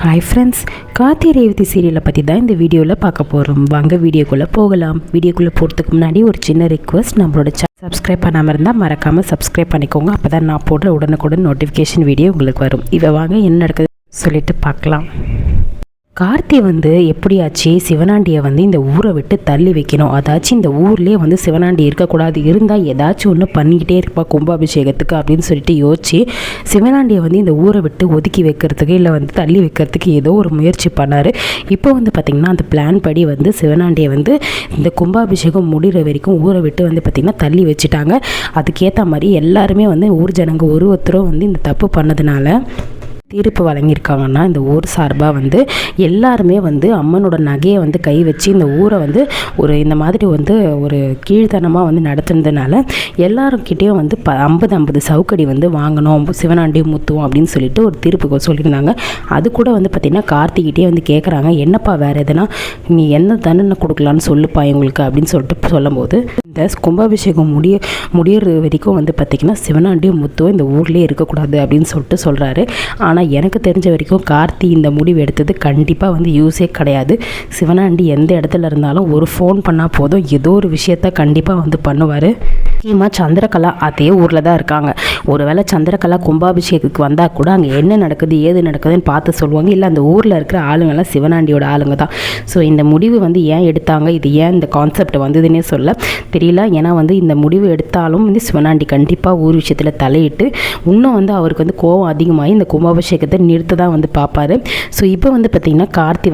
Hi friends, Karthi Revathi சீரியலை பற்றி தான் இந்த வீடியோவில் பார்க்க போகிறோம். வாங்க வீடியோக்குள்ளே போகலாம். வீடியோக்குள்ளே போகிறதுக்கு முன்னாடி ஒரு சின்ன ரிக்வெஸ்ட், நம்மளோட சப்ஸ்கிரைப் பண்ணாமல் இருந்தால் மறக்காமல் சப்ஸ்கிரைப் பண்ணிக்கோங்க. அப்போ தான் நான் போடுற உடனுக்குடன் நோட்டிஃபிகேஷன் வீடியோ உங்களுக்கு வரும். இதை வாங்க என்ன நடக்குது சொல்லிட்டு பார்க்கலாம். கார்த்தி எப்படியாச்சு சிவனாண்டியை இந்த ஊரை விட்டு தள்ளி வைக்கணும். அதாச்சும் இந்த ஊர்லேயே சிவனாண்டி இருக்கக்கூடாது, இருந்தால் ஏதாச்சும் ஒன்று பண்ணிக்கிட்டே இருப்பா கும்பாபிஷேகத்துக்கு அப்படின்னு சொல்லிட்டு யோசிச்சு சிவனாண்டியை இந்த ஊரை விட்டு ஒதுக்கி வைக்கிறதுக்கு இல்லை தள்ளி வைக்கிறதுக்கு ஏதோ ஒரு முயற்சி பண்ணார். இப்போ பார்த்திங்கன்னா அந்த பிளான் படி சிவனாண்டியை இந்த கும்பாபிஷேகம் முடிகிற வரைக்கும் ஊரை விட்டு பார்த்திங்கன்னா தள்ளி வச்சுட்டாங்க. அதுக்கேற்ற மாதிரி எல்லாருமே ஊர் ஜனங்க ஒருத்தரும் இந்த தப்பு பண்ணதுனால தீர்ப்பு வழங்கியிருக்காங்கன்னா, இந்த ஊர் சார்பாக எல்லாருமே அம்மனோட நகையை கை வச்சு இந்த ஊரை ஒரு இந்த மாதிரி ஒரு கீழ்த்தனமாக நடத்துனதுனால எல்லாருக்கிட்டேயும் 50 சவுக்கடி வாங்கணும், சிவனாண்டியும் முத்துவோம் அப்படின்னு சொல்லிட்டு ஒரு தீர்ப்பு சொல்லியிருந்தாங்க. அது கூட பார்த்திங்கன்னா கார்த்திகிட்டே கேட்குறாங்க, என்னப்பா வேறு எதுனா நீ என்ன தண்டனை கொடுக்கலான்னு சொல்லுப்பா எங்களுக்கு அப்படின்னு சொல்லிட்டு சொல்லும்போது, இந்த கும்பாபிஷேகம் முடியறது வரைக்கும் பார்த்திங்கன்னா சிவனாண்டியும் முத்துவும் இந்த ஊர்லேயே இருக்கக்கூடாது அப்படின்னு சொல்லிட்டு சொல்கிறாரு. ஆனால் எனக்கு தெரிஞ்ச வரைக்கும் கார்த்தி இந்த முடிவு எடுத்தது கண்டிப்பாக யூஸே கிடையாது. சிவனாண்டி எந்த இடத்துல இருந்தாலும் ஒரு ஃபோன் பண்ணால் போதும், ஏதோ ஒரு விஷயத்த கண்டிப்பாக பண்ணுவார். முக்கியமாக சந்திரகலா அதே ஊரில் தான் இருக்காங்க. ஒருவேளை சந்திரகலா கும்பாபிஷேகத்துக்கு வந்தால் கூட அங்கே என்ன நடக்குது ஏது நடக்குதுன்னு பார்த்து சொல்லுவாங்க. இல்லை அந்த ஊரில் இருக்கிற ஆளுங்கெல்லாம் சிவனாண்டியோட ஆளுங்க தான். ஸோ இந்த முடிவு ஏன் எடுத்தாங்க, இது ஏன் இந்த கான்செப்ட் வந்ததுன்னே சொல்ல தெரியல. ஏன்னா இந்த முடிவு எடுத்தாலும் சிவனாண்டி கண்டிப்பாக ஊர் விஷயத்தில் தலையிட்டு இன்னும் அவருக்கு கோவம் அதிகமாகி இந்த கும்பாபிஷேகத்தை நிறுத்த தான் பார்ப்பாரு. ஸோ இப்போ பார்த்திங்கன்னா கார்த்தி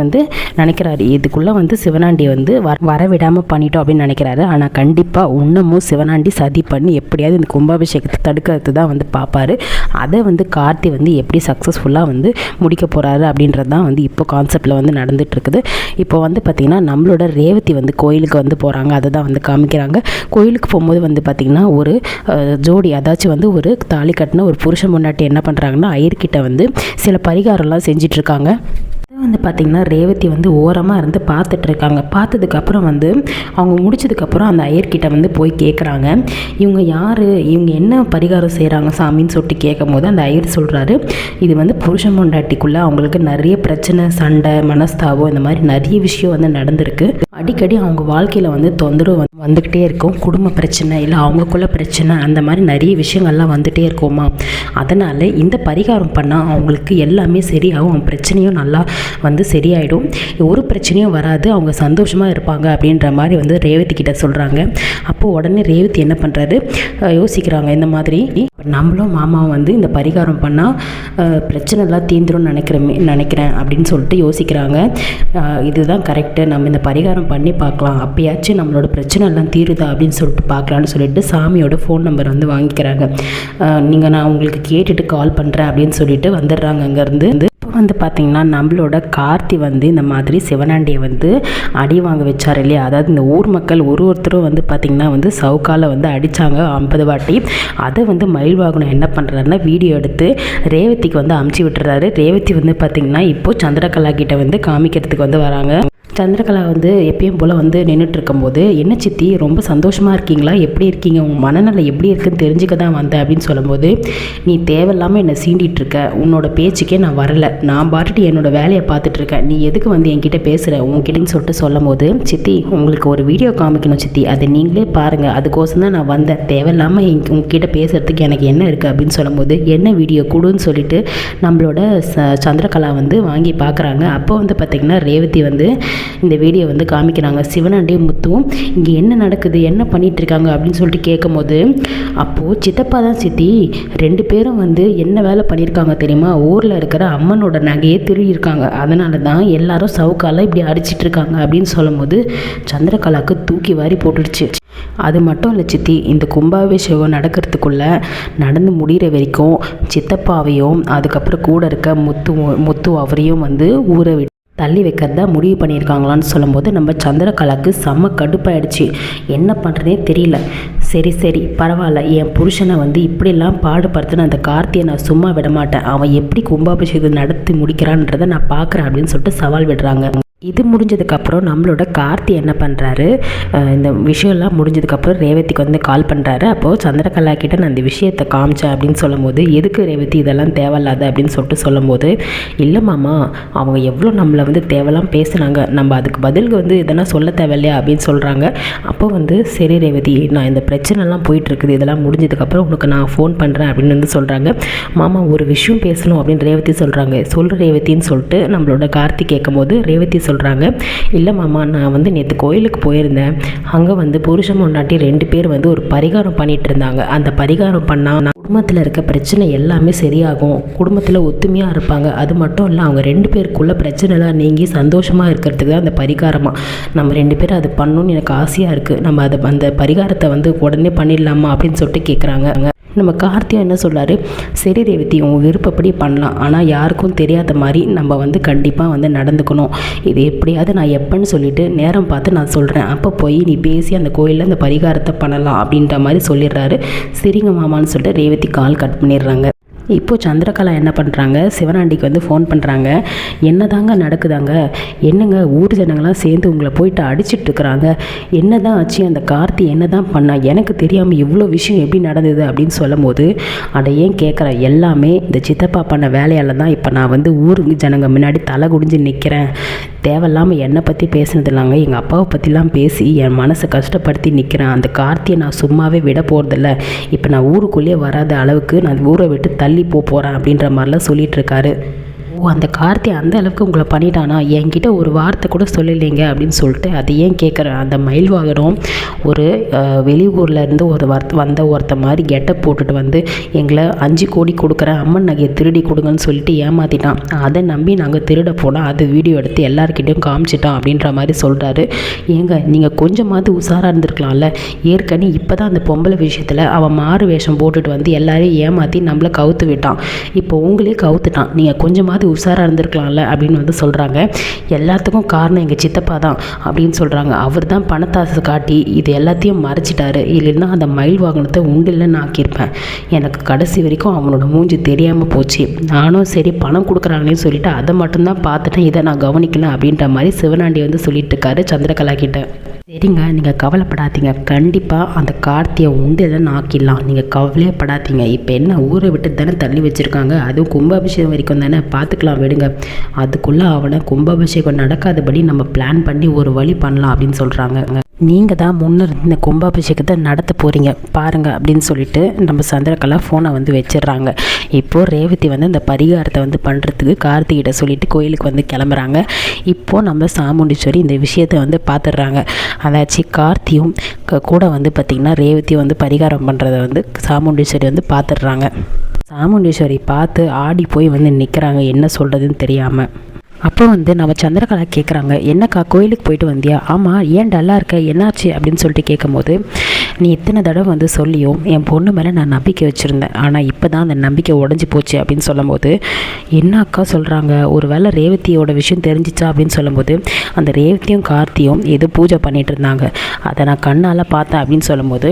நினைக்கிறாரு, இதுக்குள்ளே சிவனாண்டியை வரவிடாமல் பண்ணிட்டோம் அப்படின்னு நினைக்கிறாரு. ஆனால் கண்டிப்பாக இன்னமும் சிவனாண்டி சதி பண்ணி எப்படியாவது இந்த கும்பாபிஷேகத்தை தடுக்கிறது தான் பார்ப்பாரு. அதை கார்த்தி எப்படி சக்ஸஸ்ஃபுல்லாக முடிக்க போகிறாரு அப்படின்றது தான் இப்போ கான்செப்டில் நடந்துகிட்ருக்குது. இப்போ பார்த்திங்கன்னா நம்மளோட ரேவதி கோயிலுக்கு போகிறாங்க. அதை தான் காமிக்கிறாங்க. கோயிலுக்கு போகும்போது பார்த்திங்கன்னா ஒரு ஜோடி, அதாச்சும் ஒரு தாலி கட்டின ஒரு புருஷன் முன்னாடி என்ன பண்ணுறாங்கன்னா ஐயர்கிட்ட சில பரிகாரம்லாம் செஞ்சிட்ருக்காங்க. பார்த்திங்கன்னா ரேவதி ஓரமாக இருந்து பார்த்துட்ருக்காங்க. பார்த்ததுக்கப்புறம் அவங்க முடிச்சதுக்கப்புறம் அந்த ஐயர்கிட்ட போய் கேட்குறாங்க, இவங்க யார், இவங்க என்ன பரிகாரம் செய்கிறாங்க சாமின்னு சொல்லிட்டு கேட்கும் போது அந்த ஐயர் சொல்கிறாரு, இது புருஷன் பொண்டாட்டிக்குள்ளே அவங்களுக்கு நிறைய பிரச்சனை, சண்டை, மனஸ்தாபம், இந்த மாதிரி நிறைய விஷயம் நடந்திருக்கு. அடிக்கடி அவங்க வாழ்க்கையில் தொந்தரவு வந்துக்கிட்டே இருக்கும். குடும்ப பிரச்சனை இல்லை அவங்களுக்குள்ள பிரச்சனை, அந்த மாதிரி நிறைய விஷயங்கள்லாம் வந்துகிட்டே இருக்குமா. அதனால் இந்த பரிகாரம் பண்ணால் அவங்களுக்கு எல்லாமே சரியாகும், அவங்க பிரச்சனையும் நல்லா சரியாயிடும், ஒரு பிரச்சனையும் வராது, அவங்க சந்தோஷமாக இருப்பாங்க அப்படின்ற மாதிரி ரேவதி கிட்ட சொல்கிறாங்க. அப்போது உடனே ரேவதி என்ன பண்ணுறாரு, யோசிக்கிறாங்க, இந்த மாதிரி நம்மளும் மாமாவும் இந்த பரிகாரம் பண்ணால் பிரச்சனைலாம் தீந்துரும்னு நினைக்கிறேன் அப்படின்னு சொல்லிட்டு யோசிக்கிறாங்க. இதுதான் கரெக்டு, நம்ம இந்த பரிகாரம் பண்ணி பார்க்கலாம், அப்பயாச்சும் நம்மளோட பிரச்சனை எல்லாம் தீருதா அப்படின்னு சொல்லிட்டு பார்க்கலான்னு சொல்லிட்டு சாமியோட ஃபோன் நம்பர் வாங்கிக்கிறாங்க. நான் உங்களுக்கு கேட்டுட்டு கால் பண்ணுறேன் அப்படின்னு சொல்லிட்டு வந்துடுறாங்க அங்கேருந்து. இப்போ பார்த்திங்கன்னா நம்மளோட கார்த்தி இந்த மாதிரி சிவனாண்டியை அடி வாங்க வச்சார் இல்லையா. அதாவது இந்த ஊர் மக்கள் ஒருத்தரும் பார்த்திங்கன்னா சவுக்கால அடித்தாங்க 50 வாட்டி. அதை மயில்வாகனம் என்ன பண்ணுறாருன்னா வீடியோ எடுத்து ரேவதிக்கு அமுச்சு விட்டுறாரு. ரேவதி பார்த்திங்கன்னா இப்போது சந்திரகலா கிட்ட காமிக்கிறதுக்கு வராங்க. சந்திரகலா எப்பயும் போல் நின்றுட்டு இருக்கும்போது, என்ன சித்தி ரொம்ப சந்தோஷமாக இருக்கீங்களா, எப்படி இருக்கீங்க, உங்கள் மனநிலை எப்படி இருக்குன்னு தெரிஞ்சுக்க தான் வந்தேன் அப்படின்னு சொல்லும்போது, நீ தேவையில்லாமல் என்னை சீண்டிகிட்டு இருக்க, உன்னோட பேச்சுக்கே நான் வரலை, நான் பாட்டுட்டு என்னோடய வேலையை பார்த்துட்ருக்கேன், நீ எதுக்கு என்கிட்ட பேசுகிற உங்ககிட்டன்னு சொல்லிட்டு சொல்லும் போது, சித்தி உங்களுக்கு ஒரு வீடியோ காமிக்கணும் சித்தி, அதை நீங்களே பாருங்கள், அதுக்கோசம் தான் நான் வந்தேன், தேவையில்லாமல் உங்ககிட்ட பேசுகிறதுக்கு எனக்கு என்ன இருக்குது அப்படின்னு சொல்லும்போது, என்ன வீடியோ கொடுன்னு சொல்லிட்டு நம்மளோட சந்திரகலா வாங்கி பார்க்குறாங்க. அப்போ பார்த்திங்கன்னா ரேவதி இந்த வீடியோ காமிக்கிறாங்க. சிவனாண்டியும் முத்துவும் இங்கே என்ன நடக்குது, என்ன பண்ணிட்டு இருக்காங்க அப்படின்னு சொல்லிட்டு கேட்கும் போது, அப்போது சித்தப்பா தான் சித்தி 2 பேரும் என்ன வேலை பண்ணியிருக்காங்க தெரியுமா, ஊரில் இருக்கிற அம்மனோட நகையை திருடியிருக்காங்க, அதனால தான் எல்லாரும் சவுக்கால இப்படி அடிச்சிட்டு இருக்காங்க அப்படின்னு சொல்லும் போது சந்திரகலாவுக்கு தூக்கி வாரி போட்டுடுச்சு. அது மட்டும் இல்லை சித்தி, இந்த கும்பாபிஷேகம் நடக்கிறதுக்குள்ளே நடந்து முடிகிற வரைக்கும் சித்தப்பாவையும் அதுக்கப்புறம் கூட இருக்க முத்து அவரையும் ஊரை விட்டு தள்ளி வைக்கிறதா முடிவு பண்ணியிருக்காங்களான்னு சொல்லும்போது நம்ம சந்திரகலாவுக்கு செம்ம கடுப்பாயிடுச்சு. என்ன பண்ணுறதே தெரியல. சரி பரவாயில்ல, என் புருஷனை இப்படிலாம் பாடுபடுத்தின அந்த கார்த்தியை நான் சும்மா விட மாட்டேன், அவன் எப்படி கும்பாபிஷேகம் நடத்தி முடிக்கிறான்றதை நான் பார்க்குறேன் அப்படின்னு சொல்லிட்டு சவால் விடுறாங்க. இது முடிஞ்சதுக்கப்புறம் நம்மளோட கார்த்தி என்ன பண்ணுறாரு, இந்த விஷயம்லாம் முடிஞ்சதுக்கப்புறம் ரேவதிக்கு வந்து கால் பண்ணுறாரு. அப்போது சந்திரகலா கிட்ட நான் இந்த விஷயத்தை காமிச்சேன் அப்படின்னு சொல்லும்போது, எதுக்கு ரேவதி இதெல்லாம் தேவையில்லாத அப்படின்னு சொல்லிட்டு சொல்லும்போது, இல்லை மாமா அவங்க எவ்வளோ நம்மளை வந்து தேவையெல்லாம் பேசுனாங்க, நம்ம அதுக்கு பதிலுக்கு வந்து இதெல்லாம் சொல்ல தேவையில்லையா அப்படின்னு சொல்கிறாங்க. அப்போ வந்து சரி ரேவதி, நான் இந்த பிரச்சனைலாம் போயிட்டுருக்குது, இதெல்லாம் முடிஞ்சதுக்கப்புறம் உனக்கு நான் ஃபோன் பண்ணுறேன் அப்படின்னு வந்து சொல்கிறாங்க. மாமா ஒரு விஷயம் பேசணும் அப்படின்னு ரேவதி சொல்கிறாங்க. சொல்கிற ரேவதின்னு சொல்லிட்டு நம்மளோட கார்த்தி கேட்கும்போது ரேவதி சொல்கிறாங்க, இல்லை மாமா நான் வந்து நேற்று கோயிலுக்கு போயிருந்தேன். அங்கே வந்து புருஷன் பொண்டாட்டி 2 பேர் வந்து ஒரு பரிகாரம் பண்ணிகிட்டு இருந்தாங்க. அந்த பரிகாரம் பண்ணால் குடும்பத்தில் இருக்க பிரச்சனை எல்லாமே சரியாகும், குடும்பத்தில் ஒத்துமையாக இருப்பாங்க. அது மட்டும் இல்லை அவங்க 2 பேருக்குள்ள பிரச்சனைலாம் நீங்கி சந்தோஷமாக இருக்கிறதுக்கு தான் அந்த பரிகாரமாக. நம்ம 2 பேரும் அது பண்ணணும்னு எனக்கு ஆசையாக இருக்குது, நம்ம அந்த பரிகாரத்தை வந்து உடனே பண்ணிடலாமா அப்படின்னு சொல்லிட்டு கேட்குறாங்க. நம்ம கார்த்தியும் என்ன சொல்கிறாரு, சரி ரேவதி உங்கள் விருப்பப்படி பண்ணலாம், ஆனால் யாருக்கும் தெரியாத மாதிரி நம்ம வந்து கண்டிப்பாக வந்து நடந்துக்கணும். இது எப்படியாவது நான் எப்போன்னு சொல்லிவிட்டு நேரம் பார்த்து நான் சொல்கிறேன், அப்போ போய் நீ பேசி அந்த கோயிலில் அந்த பரிகாரத்தை பண்ணலாம் அப்படின்ற மாதிரி சொல்லிடுறாரு. சரிங்க மாமான்னு சொல்லிட்டு ரேவதி கால் கட் பண்ணிடுறாங்க. இப்போது சந்திரகலா என்ன பண்ணுறாங்க, சிவனாண்டிக்கு வந்து ஃபோன் பண்ணுறாங்க. என்னதாங்க நடக்குதாங்க, என்னங்க ஊர் ஜனங்களாம் சேர்ந்து உங்களை போயிட்டு அடிச்சிட்ருக்குறாங்க, என்ன தான் ஆச்சு, அந்த கார்த்தி என்ன தான் பண்ணா, எனக்கு தெரியாமல் இவ்வளோ விஷயம் எப்படி நடந்தது அப்படின்னு சொல்லும் போது, அதை ஏன் கேட்குற, எல்லாமே இந்த சித்தப்பா பண்ண வேலையால் தான் இப்போ நான் வந்து ஊர் ஜனங்க முன்னாடி தலை குடிஞ்சு நிற்கிறேன். தேவையில்லாமல் என்னை பற்றி பேசுனது இல்லைங்க, எங்கள் அப்பாவை பற்றிலாம் பேசி என் மனசை கஷ்டப்படுத்தி நிற்கிறேன். அந்த கார்த்தியை நான் சும்மாவே விட போகிறதில்ல, இப்போ நான் ஊருக்குள்ளேயே வராத அளவுக்கு நான் ஊரை விட்டு தள்ளி போகிறேன் அப்படின்ற மாதிரிலாம் சொல்லிகிட்டு இருக்காரு. ஓ அந்த கார்த்தி அந்த அளவுக்கு உங்களை பண்ணிட்டானா, என்கிட்ட ஒரு வார்த்தை கூட சொல்லலைங்க அப்படின்னு சொல்லிட்டு அதை ஏன் கேட்குறேன். அந்த மயில் வாகனம் ஒரு வெளியூர்லேருந்து வந்த ஒருத்த மாதிரி கெட்டப் போட்டுட்டு வந்து எங்களை 5 கோடி கொடுக்குறேன், அம்மன் நகையை திருடி கொடுங்கன்னு சொல்லிட்டு ஏமாற்றிட்டான். அதை நம்பி நாங்கள் திருட போனால் அது வீடியோ எடுத்து எல்லாருக்கிட்டையும் காமிச்சிட்டான் அப்படின்ற மாதிரி சொல்கிறாரு. ஏங்க நீங்கள் கொஞ்சமாவது உஷாராக இருந்திருக்கலாம்ல, ஏற்கனவே இப்போ தான் அந்த பொம்பளை விஷயத்தில் அவன் மாறு வேஷம் போட்டுட்டு வந்து எல்லாரையும் ஏமாற்றி நம்மளை கவுத்து விட்டான், இப்போ உங்களே கவுத்துட்டான், நீங்கள் கொஞ்சமாவது உஷாராக இருந்திருக்கலாம்ல அப்படின்னு வந்து சொல்கிறாங்க. எல்லாத்துக்கும் காரணம் எங்கள் சித்தப்பா தான் அப்படின்னு சொல்கிறாங்க. அவர் தான் பணத்தாசை காட்டி இது எல்லாத்தையும் மறைச்சிட்டாரு, இல்லைன்னா அந்த மயில் வாகனத்தை உண்டில்லைன்னு ஆக்கியிருப்பேன். எனக்கு கடைசி வரைக்கும் அவனோட மூஞ்சி தெரியாமல் போச்சு. நானும் சரி பணம் கொடுக்குறாங்கன்னு சொல்லிட்டு அதை மட்டும்தான் பார்த்துட்டேன், இதை நான் கவனிக்கல அப்படின்ற மாதிரி சிவனாண்டி வந்து சொல்லிட்டு இருக்காரு சந்திரகலா கிட்ட. சரிங்க நீங்கள் கவலைப்படாதீங்க, கண்டிப்பாக அந்த கார்த்தியை உண்டில்லைன்னு ஆக்கிடலாம், நீங்கள் கவலையப்படாதீங்க. இப்போ என்ன ஊரை விட்டு தானே தள்ளி வச்சுருக்காங்க, அதுவும் கும்பாபிஷேகம் வரைக்கும் தானே, பார்த்துக்கலாம் விடுங்க. அதுக்குள்ளே அவனை கும்பாபிஷேகம் நடக்காதபடி நம்ம பிளான் பண்ணி ஒரு வழி பண்ணலாம் அப்படின்னு சொல்கிறாங்க. நீங்கள் தான் முன்னர் இந்த கும்பாபிஷேகத்தை நடத்த போகிறீங்க பாருங்கள் அப்படின்னு சொல்லிட்டு நம்ம சந்திரகலா ஃபோனை வந்து வச்சிடுறாங்க. இப்போது ரேவதி வந்து இந்த பரிகாரத்தை வந்து பண்ணுறதுக்கு கார்த்திகிட்ட சொல்லிவிட்டு கோயிலுக்கு வந்து கிளம்புறாங்க. இப்போது நம்ம சாமுண்டீஸ்வரி இந்த விஷயத்தை வந்து பார்த்துடுறாங்க. அதாச்சும் கார்த்தியும் கூட வந்து பார்த்திங்கன்னா ரேவதியும் வந்து பரிகாரம் பண்ணுறதை வந்து சாமுண்டீஸ்வரி வந்து பார்த்துடுறாங்க. சாமுண்டீஸ்வரி பார்த்து ஆடி போய் வந்து நிற்கிறாங்க, என்ன சொல்கிறதுன்னு தெரியாமல். அப்போ வந்து நம்ம சந்திரகலா கேட்குறாங்க, என்னக்கா கோயிலுக்கு போயிட்டு வந்தியா, ஆமாம் ஏன் டல்லாக இருக்க, என்னாச்சு அப்படின்னு சொல்லிட்டு கேட்கும்போது, நீ இத்தனை தடவை வந்து சொல்லியும் என் பொண்ணு மேலே நான் நம்பிக்கை வச்சுருந்தேன், ஆனால் இப்போ தான் அந்த நம்பிக்கை உடஞ்சி போச்சு அப்படின்னு சொல்லும்போது, என்ன அக்கா சொல்கிறாங்க, ஒரு வேளை ரேவதியோட விஷயம் தெரிஞ்சிச்சா அப்படின்னு சொல்லும்போது, அந்த ரேவதியும் கார்த்தியும் ஏதோ பூஜை பண்ணிகிட்டு இருந்தாங்க, அதை நான் கண்ணால் பார்த்தேன் அப்படின்னு சொல்லும்போது,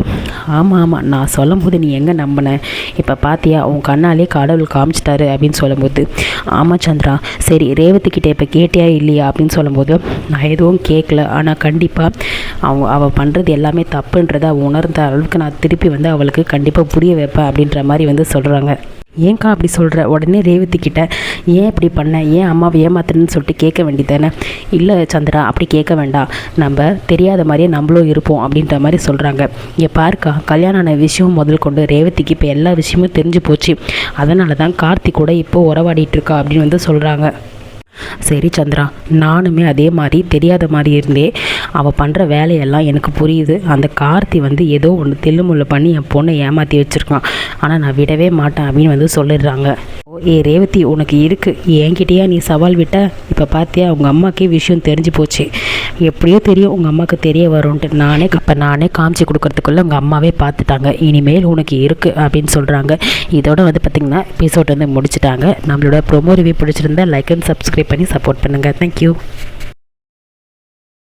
ஆமாம் நான் சொல்லும் போது நீ எங்கே நம்பின, இப்போ பார்த்தியா உன் கண்ணாலே கடவுள் காமிச்சிட்டாரு அப்படின்னு சொல்லும்போது, ஆமாம் சந்திரா சரி ரேவதி கிட்டே இப்போ கேட்டியா இல்லையா அப்படின்னு சொல்லும்போது, நான் எதுவும் கேட்கல, ஆனால் கண்டிப்பாக அவள் பண்ணுறது எல்லாமே தப்புன்றதை அவள் உணர்ந்த அளவுக்கு நான் திருப்பி வந்து அவளுக்கு கண்டிப்பாக புரிய வைப்பேன் அப்படின்ற மாதிரி வந்து சொல்கிறாங்க. ஏன்க்கா அப்படி சொல்கிற, உடனே ரேவதி கிட்ட ஏன் இப்படி பண்ண, ஏன் அம்மாவை ஏமாத்துறேன்னு சொல்லிட்டு கேட்க வேண்டியதானே. இல்லை சந்திரா அப்படி கேட்க வேண்டாம், நம்ம தெரியாத மாதிரியே நம்மளும் இருப்போம் அப்படின்ற மாதிரி சொல்கிறாங்க. இங்கே பார்க்கா கல்யாணம் ஆன விஷயம் முதல் கொண்டு ரேவதிக்கு இப்போ எல்லா விஷயமும் தெரிஞ்சு போச்சு, அதனால தான் கார்த்தி கூட இப்போ உறவாடிட்டு இருக்கா அப்படின்னு வந்து சொல்கிறாங்க. சரி சந்திரா, நானுமே அதே மாதிரி தெரியாத மாதிரி இருந்தே அவள் பண்ணுற வேலையெல்லாம் எனக்கு புரியுது. அந்த கார்த்தி வந்து ஏதோ ஒன்று தில்லுமுள்ளு பண்ணி என் பொண்ணை ஏமாற்றி வச்சுருக்கான், ஆனால் நான் விடவே மாட்டேன் அப்படின்னு வந்து சொல்லிடுறாங்க. ரேவதி உனக்கு இருக்குது, என்கிட்டயா நீ சவால் விட்ட, இப்போ பார்த்தியா உங்கள் அம்மாக்கே விஷயம் தெரிஞ்சு போச்சு, எப்படியோ தெரியும் உங்கள் அம்மாவுக்கு தெரிய வரும்ன்ட்டு, நானே காமிச்சு கொடுக்கறதுக்குள்ளே உங்கள் அம்மாவே பார்த்துட்டாங்க, இனிமேல் உனக்கு இருக்குது அப்படின்னு சொல்கிறாங்க. இதோட வந்து பார்த்திங்கன்னா எபிசோட் வந்து முடிச்சுட்டாங்க. நம்மளோட ப்ரோமோ ரிவ்யூ பிடிச்சிருந்தா லைக் அண்ட் சப்ஸ்கிரைப் பண்ணி சப்போர்ட் பண்ணுங்கள். தேங்க்யூ.